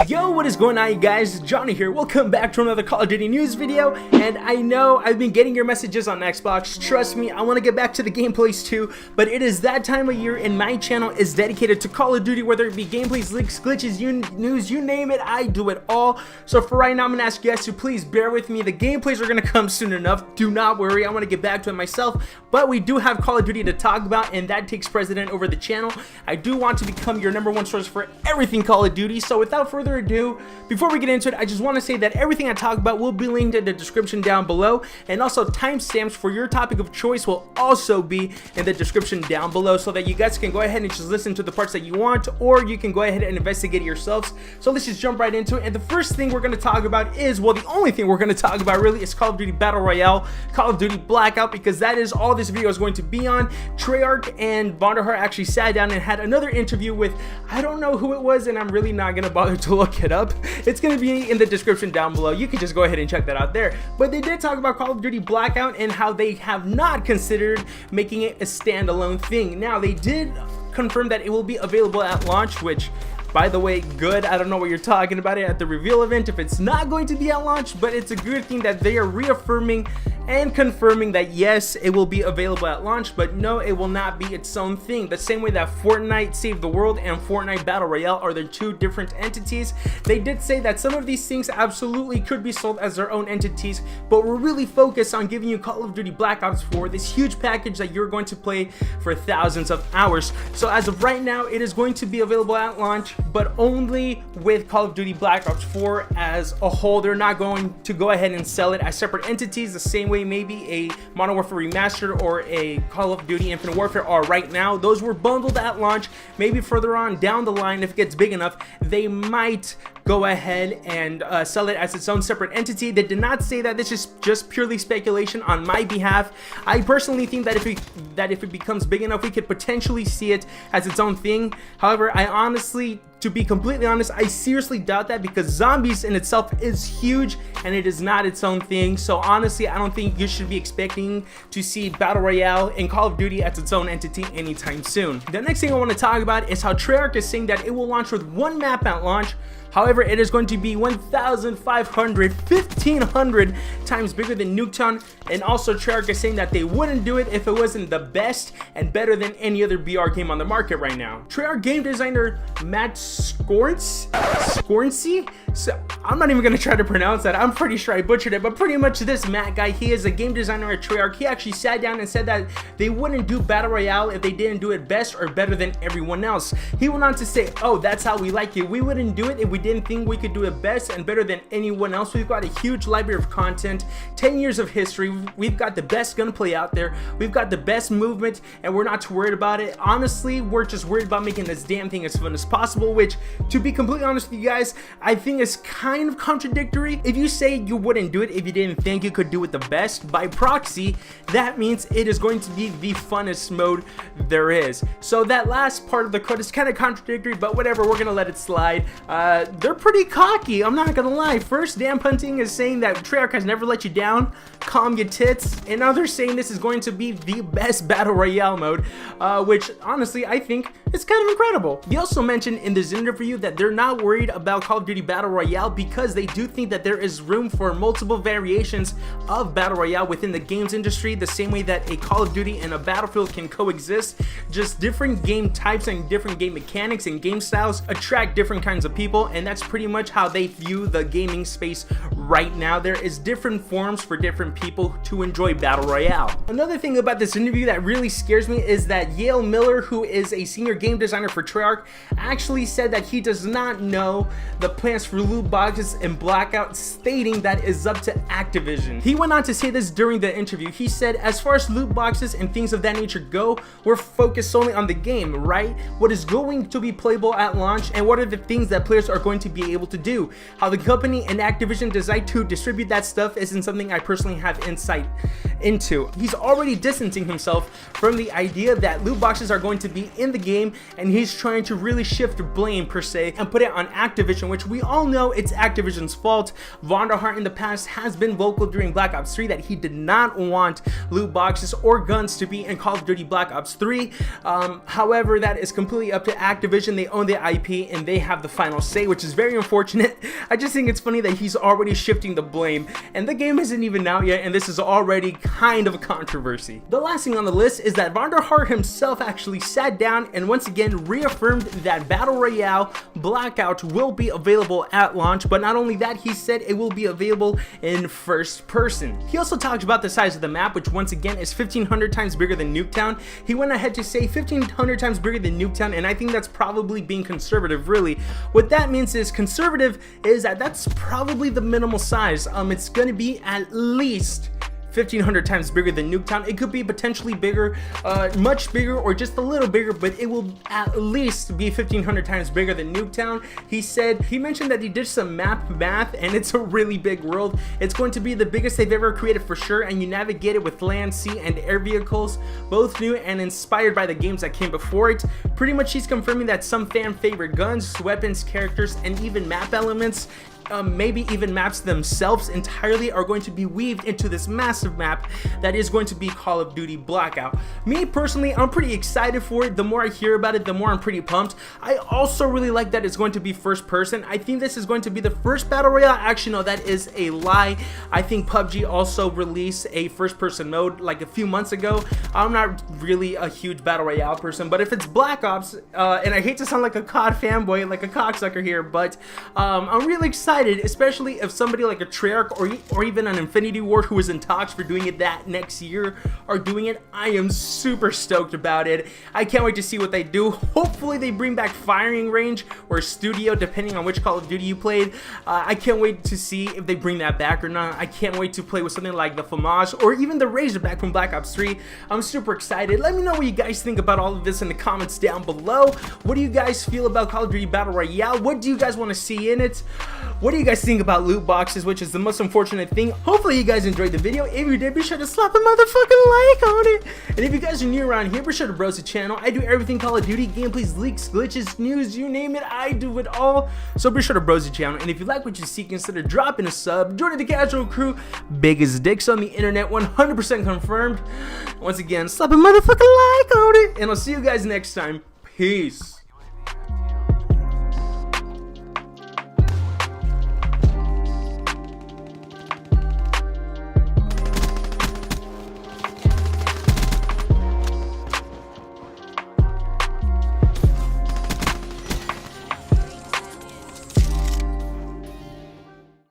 Yo, what is going on, you guys? Johnny here. Welcome back to another Call of Duty news video. And I know I've been getting your messages on Xbox. Trust me, I want to get back to the gameplays too, but it is that time of year and my channel is dedicated to Call of Duty, whether it be gameplays, leaks, glitches, news, you name it, I do it all. So for right now, I'm going to ask you guys to please bear with me. The gameplays are going to come soon enough. Do not worry, I want to get back to it myself, but we do have Call of Duty to talk about, and that takes precedent over the channel. I do want to become your #1 source for everything Call of Duty, so without further ado, before we get into it, I just want to say that everything I talk about will be linked in the description down below, and also timestamps for your topic of choice will also be in the description down below, so that you guys can go ahead and just listen to the parts that you want, or you can go ahead and investigate it yourselves. So let's just jump right into it. And the first thing we're going to talk about is, well, the only thing we're going to talk about really is Call of Duty Battle Royale, Call of Duty Blackout, because that is all this video is going to be on. Treyarch and Valen actually sat down and had another interview with, I don't know who it was, and I'm really not going to bother to look it up. It's going to be in the description down below. You can just go ahead and check that out there. But they did talk about Call of Duty Blackout and how they have not considered making it a standalone thing. Now, they did confirm that it will be available at launch, which, by the way, good. I don't know what you're talking about it at the reveal event if it's not going to be at launch, but it's a good thing that they are reaffirming and confirming that yes, it will be available at launch, but no, it will not be its own thing. The same way that Fortnite Save the World and Fortnite Battle Royale are their two different entities. They did say that some of these things absolutely could be sold as their own entities, but we're really focused on giving you Call of Duty Black Ops 4, this huge package that you're going to play for thousands of hours. So as of right now, it is going to be available at launch, but only with Call of Duty Black Ops 4 as a whole. They're not going to go ahead and sell it as separate entities the same way maybe a Modern Warfare Remastered or a Call of Duty Infinite Warfare are right now. Those were bundled at launch. Maybe further on down the line, if it gets big enough, they might go ahead and sell it as its own separate entity. They did not say that. This is just purely speculation on my behalf. I personally think that if it becomes big enough, we could potentially see it as its own thing. However, I honestly, to be completely honest, I seriously doubt that, because zombies in itself is huge and it is not its own thing. So honestly, I don't think you should be expecting to see Battle Royale and Call of Duty as its own entity anytime soon. The next thing I want to talk about is how Treyarch is saying that it will launch with one map at launch. However, it is going to be 1,500 times bigger than Unkwn, and also Treyarch is saying that they wouldn't do it if it wasn't the best and better than any other BR game on the market right now. Treyarch game designer Matt Scornsey, so I'm not even going to try to pronounce that. I'm pretty sure I butchered it, but pretty much this Matt guy, he is a game designer at Treyarch. He actually sat down and said that they wouldn't do Battle Royale if they didn't do it best or better than everyone else. He went on to say, oh, that's how we like it. We wouldn't do it if we didn't think we could do it best and better than anyone else. We've got a huge library of content, 10 years of history. We've got the best gunplay out there. We've got the best movement, and we're not too worried about it. Honestly, we're just worried about making this damn thing as fun as possible, which, to be completely honest with you guys, I think is kind of contradictory. If you say you wouldn't do it if you didn't think you could do it the best, by proxy, that means it is going to be the funnest mode there is. So that last part of the code is kind of contradictory, but whatever, we're gonna let it slide. They're pretty cocky, I'm not gonna lie. First, Dan Punting is saying that Treyarch has never let you down, calm your tits, and others saying this is going to be the best Battle Royale mode, which honestly I think is kind of incredible. He also mentioned in this interview that they're not worried about Call of Duty Battle Royale because they do think that there is room for multiple variations of Battle Royale within the games industry, the same way that a Call of Duty and a Battlefield can coexist. Just different game types and different game mechanics and game styles attract different kinds of people, and that's pretty much how they view the gaming space right now. There is different forms for different people to enjoy Battle Royale. Another thing about this interview that really scares me is that Yale Miller, who is a senior game designer for Treyarch, actually said that he does not know the plans for loot boxes and Blackout, stating that is up to Activision. He went on to say this during the interview. He said, as far as loot boxes and things of that nature go, we're focused solely on the game, right? What is going to be playable at launch, and what are the things that players are going to be able to do. How the company and Activision design decide to distribute that stuff isn't something I personally have insight into. He's already distancing himself from the idea that loot boxes are going to be in the game, and he's trying to really shift blame per se and put it on Activision, which we all know it's Activision's fault. Vonderhaar in the past has been vocal during Black Ops 3 that he did not want loot boxes or guns to be in Call of Duty Black Ops 3. However, that is completely up to Activision. They own the IP and they have the final say, which is very unfortunate. I just think it's funny that he's already shifting the blame, and the game isn't even out yet, and this is already kind of a controversy. The last thing on the list is that Vonderhaar himself actually sat down and once again reaffirmed that Battle Royale Blackout will be available at launch, but not only that, he said it will be available in first person. He also talked about the size of the map, which once again is 1,500 times bigger than Nuketown. He went ahead to say 1,500 times bigger than Nuketown, and I think that's probably being conservative, really. What that means is conservative is that that's probably the minimal size. It's going to be at least 1,500 times bigger than Nuketown. It could be potentially bigger, much bigger, or just a little bigger, but it will at least be 1,500 times bigger than Nuketown. He mentioned that he did some math, and it's a really big world. It's going to be the biggest they've ever created for sure, and you navigate it with land, sea, and air vehicles, both new and inspired by the games that came before it. Pretty much he's confirming that some fan favorite guns, weapons, characters, and even map elements, maybe even maps themselves entirely, are going to be weaved into this massive map that is going to be Call of Duty Blackout. Me personally, I'm pretty excited for it. The more I hear about it, the more I'm pretty pumped. I also really like that it's going to be first person. I think this is going to be the first Battle Royale. Actually, no, that is a lie. I think PUBG also released a first person mode like a few months ago. I'm not really a huge Battle Royale person, but if it's Black Ops, and I hate to sound like a COD fanboy, like a cocksucker here, but I'm really excited, especially if somebody like a Treyarch or even an Infinity Ward, who is in talks for doing it that next year, are doing it. I am super stoked about it. I can't wait to see what they do. Hopefully they bring back firing range or studio, depending on which Call of Duty you played. I can't wait to see if they bring that back or not. I can't wait to play with something like the FAMAS or even the Razorback from Black Ops 3. I'm super excited. Let me know what you guys think about all of this in the comments down below. What do you guys feel about Call of Duty Battle Royale? What do you guys want to see in it? What do you guys think about loot boxes, which is the most unfortunate thing? Hopefully you guys enjoyed the video. If you did, be sure to slap a motherfucking like on it. And if you guys are new around here, be sure to browse the channel. I do everything Call of Duty, gameplays, leaks, glitches, news, you name it, I do it all. So be sure to browse the channel. And if you like what you see, consider dropping a sub, joining the casual crew. Biggest dicks on the internet, 100% confirmed. Once again, slap a motherfucking like on it. And I'll see you guys next time. Peace.